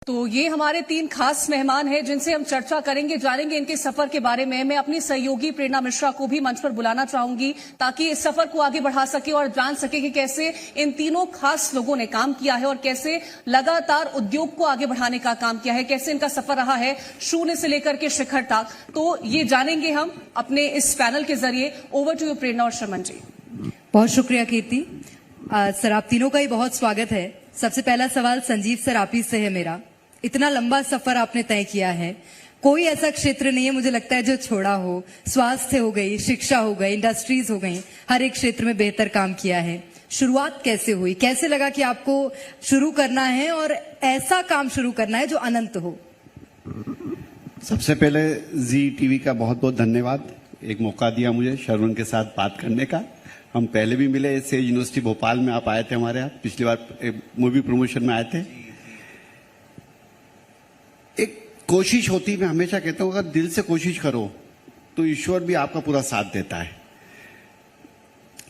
तो ये हमारे 3 खास मेहमान हैं जिनसे हम चर्चा करेंगे, जानेंगे इनके सफर के बारे में। मैं अपनी सहयोगी प्रेरणा मिश्रा को भी मंच पर बुलाना चाहूंगी ताकि इस सफर को आगे बढ़ा सके और जान सके कि कैसे इन तीनों खास लोगों ने काम किया है और कैसे लगातार उद्योग को आगे बढ़ाने का काम किया है, कैसे इनका सफर रहा है शून्य से लेकर के शिखर तक। तो ये जानेंगे हम अपने इस पैनल के जरिए। ओवर टू यू प्रेरणा और शर्मन जी। बहुत शुक्रिया कीर्ति। सर, आप तीनों का ही बहुत स्वागत है। सबसे पहला सवाल संजीव सर आप ही से है मेरा। इतना लंबा सफर आपने तय किया है, कोई ऐसा क्षेत्र नहीं है मुझे लगता है जो छोड़ा हो। स्वास्थ्य हो गई, शिक्षा हो गई, इंडस्ट्रीज हो गई, हर एक क्षेत्र में बेहतर काम किया है। शुरुआत कैसे हुई, कैसे लगा कि आपको शुरू करना है और ऐसा काम शुरू करना है जो अनंत हो? सबसे पहले जी टीवी का बहुत बहुत धन्यवाद, एक मौका दिया मुझे शर्मन के साथ बात करने का। हम पहले भी मिले, सेज यूनिवर्सिटी भोपाल में आप आए थे हमारे यहाँ, पिछली बार मूवी प्रमोशन में आए थे। एक कोशिश होती, मैं हमेशा कहता हूं अगर दिल से कोशिश करो तो ईश्वर भी आपका पूरा साथ देता है।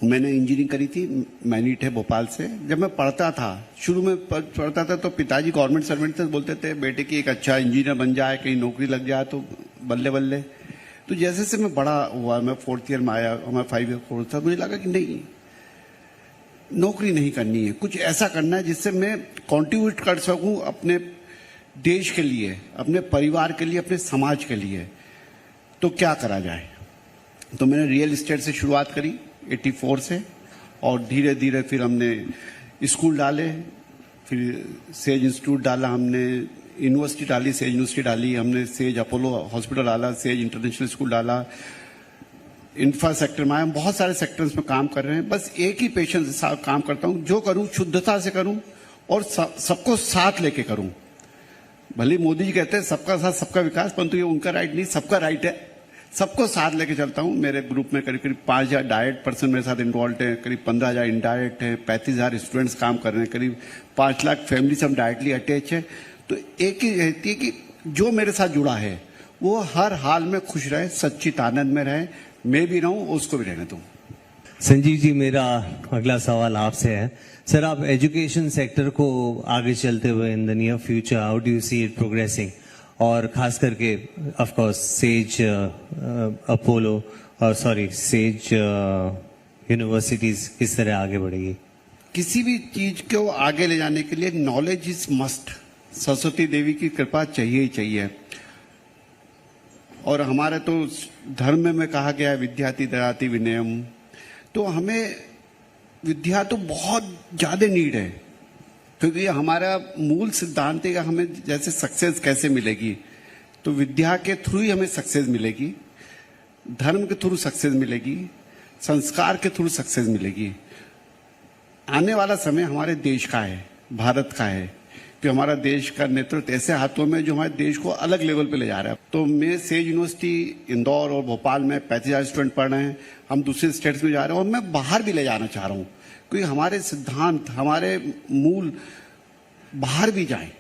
मैंने इंजीनियरिंग करी थी, मैनिट है भोपाल से। जब मैं पढ़ता था, शुरू में पढ़ता था तो पिताजी गवर्नमेंट सर्वेंट थे, बोलते थे बेटे की एक अच्छा इंजीनियर बन जाए, कहीं नौकरी लग जाए तो बल्ले बल्ले। तो जैसे से मैं बड़ा हुआ, मैं 4th ईयर में आया, हमारा 5 ईयर कोर्स था, मुझे लगा कि नहीं, नौकरी नहीं करनी है, कुछ ऐसा करना है जिससे मैं कॉन्ट्रीब्यूट कर सकूं अपने देश के लिए, अपने परिवार के लिए, अपने समाज के लिए। तो क्या करा जाए? तो मैंने रियल एस्टेट से शुरुआत करी 84 से, और धीरे धीरे फिर हमने स्कूल डाले, फिर सेज इंस्टीट्यूट डाला, हमने यूनिवर्सिटी डाली, सेज यूनिवर्सिटी डाली, हमने सेज अपोलो हॉस्पिटल डाला, सेज इंटरनेशनल स्कूल डाला, इंफ्रा सेक्टर में आया। हम बहुत सारे सेक्टर्स में काम कर रहे हैं। बस एक ही पेशेंस के साथ काम करता हूं, जो करूं शुद्धता से करूं और सबको साथ लेके करूं। भले मोदी जी कहते हैं सबका साथ सबका विकास, परंतु ये उनका राइट नहीं, सबका राइट है। सबको साथ लेके चलता हूं। मेरे ग्रुप में करीब करीब 5000 डायरेक्ट पर्सन मेरे साथ इन्वॉल्व हैं, करीब 15000 इनडायरेक्ट हैं, 35000 स्टूडेंट्स काम कर रहे हैं, करीब 5 लाख फैमिली से हम डायरेक्टली अटैच है। तो एक ही रहती है कि जो मेरे साथ जुड़ा है वो हर हाल में खुश रहे, सच्चित आनंद में रहे, मैं भी रहूं, उसको भी रहने दूं। संजीव जी, मेरा अगला सवाल आपसे है। सर, आप एजुकेशन सेक्टर को आगे चलते हुए in the near future how do you see it progressing, और खास करके ऑफ कोर्स सेज अपोलो और सेज यूनिवर्सिटीज किस तरह आगे बढ़ेगी? किसी भी चीज को आगे ले जाने के लिए नॉलेज इज मस्ट। सरस्वती देवी की कृपा चाहिए ही चाहिए। और हमारे तो धर्म में कहा गया है विद्यार्थी ददाति विनयम, तो हमें विद्या तो बहुत ज्यादा नीड है, क्योंकि हमारा मूल सिद्धांत है कि हमें जैसे सक्सेस कैसे मिलेगी, तो विद्या के थ्रू ही हमें सक्सेस मिलेगी, धर्म के थ्रू सक्सेस मिलेगी, संस्कार के थ्रू सक्सेस मिलेगी। आने वाला समय हमारे देश का है, भारत का है, कि हमारा देश का नेतृत्व ऐसे हाथों में जो हमारे देश को अलग लेवल पे ले जा रहा है। तो मैं सेज यूनिवर्सिटी इंदौर और भोपाल में 35,000 स्टूडेंट पढ़ रहे हैं, हम दूसरे स्टेट्स में जा रहे हैं, और मैं बाहर भी ले जाना चाह रहा हूं, क्योंकि हमारे सिद्धांत, हमारे मूल बाहर भी जाएं,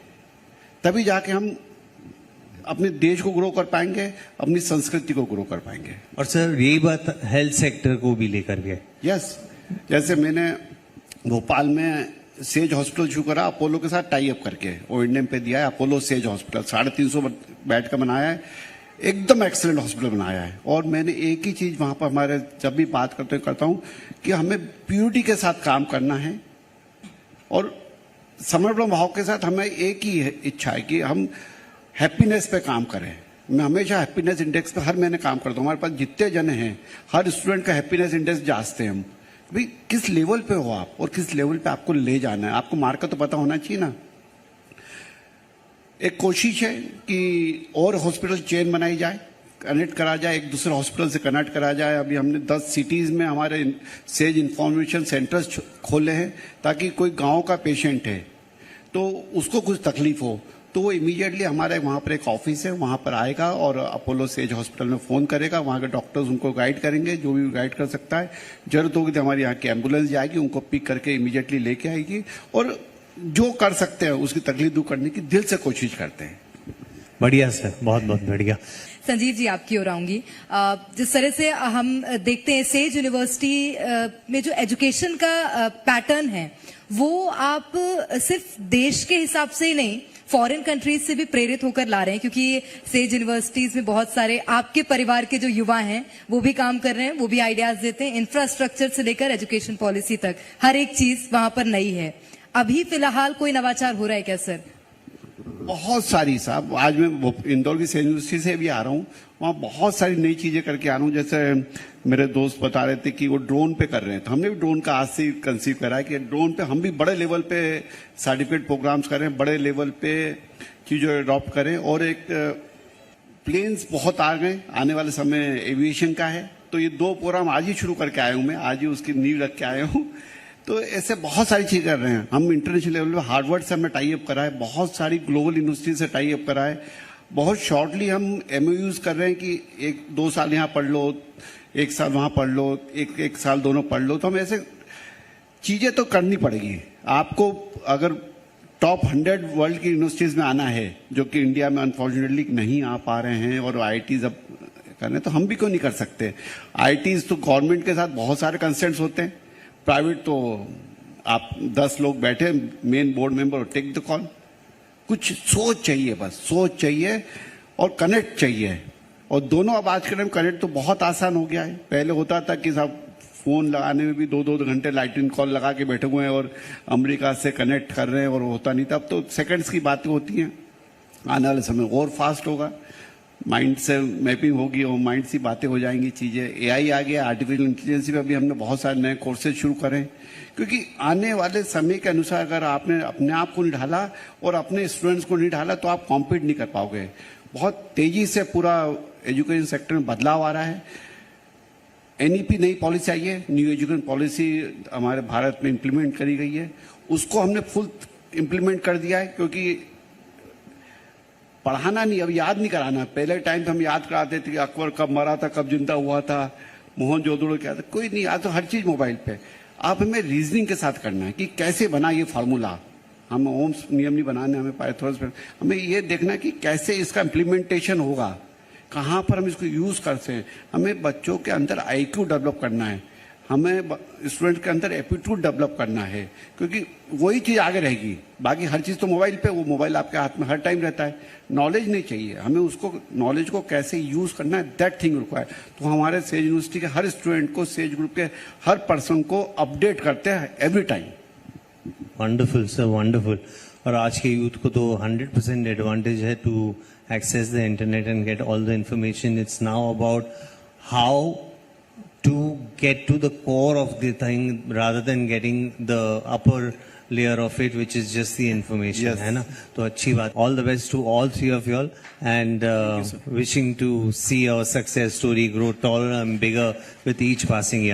तभी जाके हम अपने देश को ग्रो कर पाएंगे, अपनी संस्कृति को ग्रो कर पाएंगे। और सर, यही बात हेल्थ सेक्टर को भी लेकर के? यस, जैसे मैंने भोपाल में सेज हॉस्पिटल शुरू करा, अपोलो के साथ टाई अप करके ओएनएम पे दिया है, अपोलो सेज हॉस्पिटल 350 बेड का बनाया है, एकदम एक्सीलेंट हॉस्पिटल बनाया है। और मैंने एक ही चीज वहां पर हमारे जब भी बात करता हूं कि हमें प्योरिटी के साथ काम करना है और समर्पण भाव के साथ। हमें एक ही इच्छा है कि हम हैप्पीनेस पे काम करें। मैं हमेशा हैप्पीनेस इंडेक्स पे हर महीने काम करता हूं। हमारे पास जितने जन हैं, हर स्टूडेंट का हैप्पीनेस इंडेक्स जांचते हैं हम, भाई किस लेवल पे हो आप और किस लेवल पे आपको ले जाना है, आपको मार्कर तो पता होना चाहिए ना। एक कोशिश है कि और हॉस्पिटल चेन बनाई जाए, कनेक्ट करा जाए, एक दूसरे हॉस्पिटल से कनेक्ट करा जाए। अभी हमने 10 सिटीज में हमारे सेज इंफॉर्मेशन सेंटर्स खोले हैं, ताकि कोई गांव का पेशेंट है तो उसको कुछ तकलीफ हो तो वो इमीडिएटली हमारे वहाँ पर एक ऑफिस है, वहाँ पर आएगा और अपोलो सेज हॉस्पिटल में फोन करेगा, वहाँ के डॉक्टर्स उनको गाइड करेंगे, जो भी गाइड कर सकता है। जरूरत होगी तो हमारी यहाँ की एम्बुलेंस जाएगी, उनको पिक करके इमीडिएटली लेके आएगी, और जो कर सकते हैं उसकी तकलीफ दूर करने की दिल से कोशिश करते हैं। बढ़िया सर, बहुत बहुत बढ़िया। संजीव जी, आपकी ओर आऊंगी। जिस तरह से हम देखते हैं सेज यूनिवर्सिटी में जो एजुकेशन का पैटर्न है, वो आप सिर्फ देश के हिसाब से ही नहीं, फॉरेन कंट्रीज से भी प्रेरित होकर ला रहे हैं, क्योंकि सेज यूनिवर्सिटीज में बहुत सारे आपके परिवार के जो युवा हैं वो भी काम कर रहे हैं, वो भी आइडियाज देते हैं। इंफ्रास्ट्रक्चर से लेकर एजुकेशन पॉलिसी तक हर एक चीज वहां पर नई है। अभी फिलहाल कोई नवाचार हो रहा है क्या सर? बहुत सारी साहब, आज मैं इंदौर की सेज यूनिवर्सिटी से भी आ रहा हूँ, वहाँ बहुत सारी नई चीजें करके आ रहा हूँ। जैसे मेरे दोस्त बता रहे थे कि वो ड्रोन पे कर रहे हैं, तो हमने भी ड्रोन का आज से कंसीव करा है कि ड्रोन पे हम भी बड़े लेवल पे सर्टिफिकेट प्रोग्राम्स करें, बड़े लेवल पे चीजों अडॉप्ट करें। और एक प्लेन्स बहुत आ गए, आने वाले समय एविएशन का है, तो ये 2 प्रोग्राम आज ही शुरू करके आया हूँ मैं, आज ही उसकी नींव रख के आया हूँ। तो ऐसे बहुत सारी चीजें कर रहे हैं हम। इंटरनेशनल लेवल पे हार्वर्ड से हमने टाई अप करा है, बहुत सारी ग्लोबल यूनिवर्सिटी से टाई अप करा है। बहुत शॉर्टली हम MOUs कर रहे हैं कि 1-2 साल यहाँ पढ़ लो, 1 साल वहां पढ़ लो, एक साल दोनों पढ़ लो। तो हम ऐसे चीजें तो करनी पड़ेगी आपको। अगर टॉप 100 वर्ल्ड की यूनिवर्सिटीज में आना है, जो कि इंडिया में अनफॉर्चुनेटली नहीं आ पा रहे हैं, और IITs अब करने, तो हम भी क्यों नहीं कर सकते? IITs तो गवर्नमेंट के साथ बहुत सारे कंसेंट्स होते हैं, प्राइवेट तो आप 10 लोग बैठे main board member, take the call. कुछ सोच चाहिए, बस सोच चाहिए और कनेक्ट चाहिए। और दोनों अब आज के टाइम कनेक्ट तो बहुत आसान हो गया है। पहले होता था कि साहब फोन लगाने में भी 2-2 घंटे लाइटिंग कॉल लगा के बैठे हुए हैं और अमेरिका से कनेक्ट कर रहे हैं, और होता नहीं था। अब तो सेकंड्स की बातें होती हैं। आने वाले समय और फास्ट होगा, माइंड से मैपिंग होगी और माइंड से बातें हो जाएंगी चीजें। AI आ गया, आर्टिफिशियल इंटेलिजेंस पे भी हमने बहुत सारे नए कोर्सेज शुरू करें, क्योंकि आने वाले समय के अनुसार अगर आपने अपने आप को नहीं ढाला और अपने स्टूडेंट्स को नहीं ढाला तो आप कॉम्पीट नहीं कर पाओगे। बहुत तेजी से पूरा एजुकेशन सेक्टर में बदलाव आ रहा है। NEP नई पॉलिसी आई है, न्यू एजुकेशन पॉलिसी हमारे भारत में इंप्लीमेंट करी गई है, उसको हमने फुल इंप्लीमेंट कर दिया है। क्योंकि पढ़ाना नहीं, अब याद नहीं कराना। पहले टाइम तो हम याद कराते थे कि अकबर कब मरा था, कब जिंदा हुआ था, मोहनजोदड़ो क्या था, कोई नहीं। आज तो हर चीज मोबाइल पे। आप हमें रीजनिंग के साथ करना है कि कैसे बना ये फार्मूला। हम ओम्स नियम नहीं बनाने, हमें पाइथागोरस पे, हमें ये देखना है कि कैसे इसका इम्प्लीमेंटेशन होगा, कहाँ पर हम इसको यूज करते हैं। हमें बच्चों के अंदर IQ डेवलप करना है, हमें स्टूडेंट के अंदर एप्टीट्यूड डेवलप करना है, क्योंकि वही चीज आगे रहेगी। बाकी हर चीज तो मोबाइल पे, वो मोबाइल आपके हाथ में हर टाइम रहता है। नॉलेज नहीं चाहिए हमें, उसको नॉलेज को कैसे यूज करना है, दैट थिंग रिक्वायर। तो हमारे सेज यूनिवर्सिटी के हर स्टूडेंट को, सेज ग्रुप के हर पर्सन को अपडेट करते हैं every time. Wonderful sir, wonderful. और आज के यूथ को तो 100% एडवांटेज है to access the internet and get all the information. It's now about how to get to the core of the thing rather than getting the upper layer of it, which is just the information. Yes. है ना? तो अच्छी बात। All the best to all 3 of you all, and wishing to see our success story grow taller and bigger with each passing year.